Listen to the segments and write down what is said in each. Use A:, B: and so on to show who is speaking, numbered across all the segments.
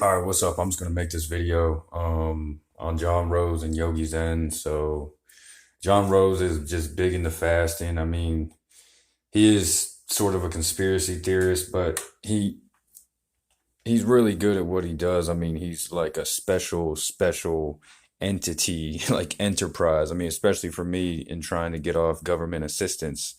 A: All right, what's up? I'm just gonna make this video on John Rose and Yogi Zen. So John Rose is just big into fasting. I mean, he is sort of a conspiracy theorist, but he's really good at what he does. I mean, he's like a special entity, like enterprise. I mean, especially for me in trying to get off government assistance.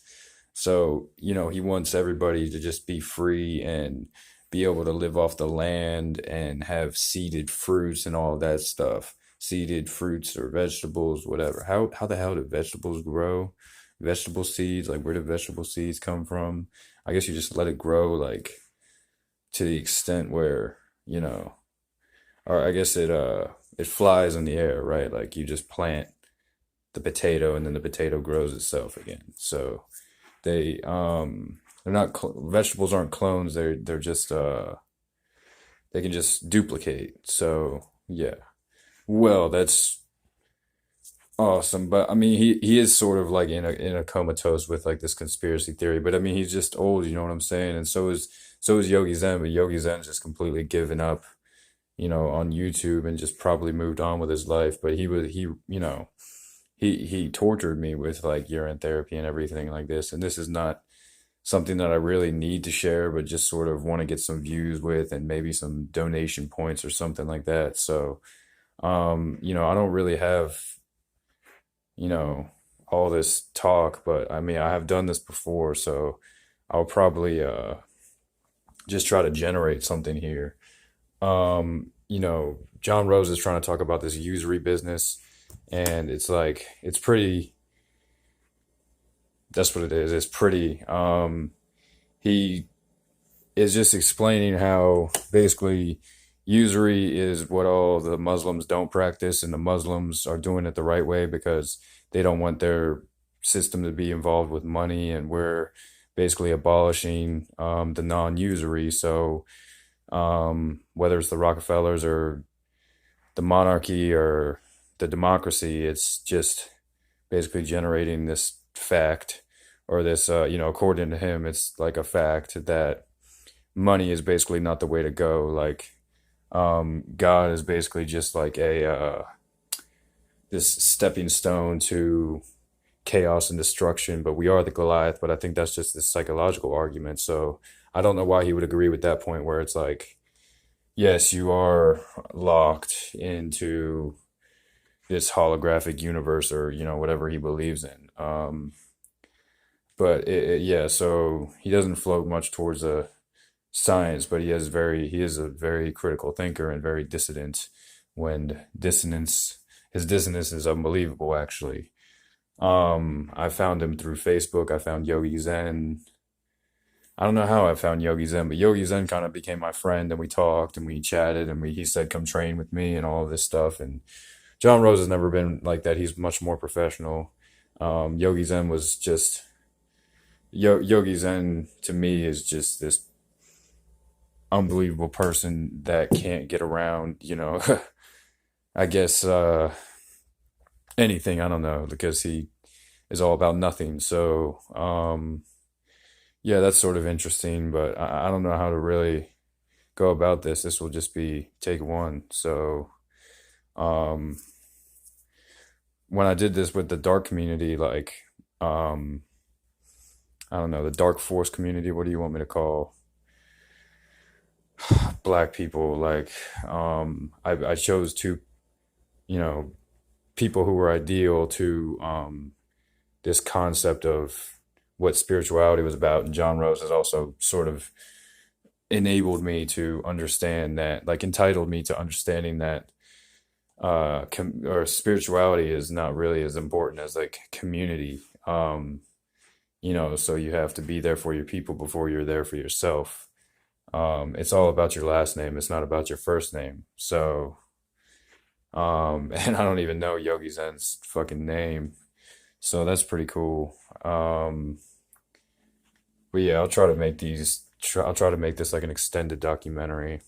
A: So, he wants everybody to just be free and be able to live off the land and have seeded fruits and all that stuff. Seeded fruits or vegetables, whatever. How the hell do vegetables grow? Vegetable seeds, like where do vegetable seeds come from? I guess you just let it grow like to the extent where, or I guess it flies in the air, right? Like you just plant the potato and then the potato grows itself again. So they're not vegetables aren't clones. They're just they can just duplicate. So yeah. Well, that's awesome. But I mean he is sort of like in a comatose with like this conspiracy theory. But I mean he's just old, you know what I'm saying? And so is Yogi Zen, but Yogi Zen's just completely given up, on YouTube and just probably moved on with his life. But he tortured me with like urine therapy and everything like this. And this is not something that I really need to share, but just sort of want to get some views with and maybe some donation points or something like that. So, I don't really have, you know, all this talk, but I mean, I have done this before, so I'll probably just try to generate something here. John Rose is trying to talk about this usury business, and it's like it's pretty. That's what it is. It's pretty. He is just explaining how basically usury is what all the Muslims don't practice, and the Muslims are doing it the right way because they don't want their system to be involved with money, and we're basically abolishing the non-usury. So whether it's the Rockefellers or the monarchy or the democracy, it's just basically generating this fact or this, according to him, it's like a fact that money is basically not the way to go. Like, God is basically just like this stepping stone to chaos and destruction, but we are the Goliath. But I think that's just this psychological argument. So I don't know why he would agree with that point where it's like, yes, you are locked into this holographic universe or, whatever he believes in. But yeah, so he doesn't float much towards science, but he is a very critical thinker and very dissident when his dissonance is unbelievable, actually. I found him through Facebook. I found Yogi Zen. I don't know how I found Yogi Zen, but Yogi Zen kind of became my friend, and we talked and we chatted, and he said, come train with me and all of this stuff. And John Rose has never been like that. He's much more professional. Yogi Zen was just, Yogi Zen to me is just this unbelievable person that can't get around, I guess, anything, I don't know, because he is all about nothing. So, yeah, that's sort of interesting, but I don't know how to really go about this. This will just be take one. So, um, when I did this with the dark community, like, I don't know, the dark force community, what do you want me to call black people? Like, I chose two, you know, people who were ideal to this concept of what spirituality was about. And John Rose has also sort of enabled me to understand that, like entitled me to understanding that or spirituality is not really as important as like community. So you have to be there for your people before you're there for yourself. It's all about your last name. It's not about your first name. So, and I don't even know Yogi Zen's fucking name. So that's pretty cool. But yeah, I'll try to make this like an extended documentary.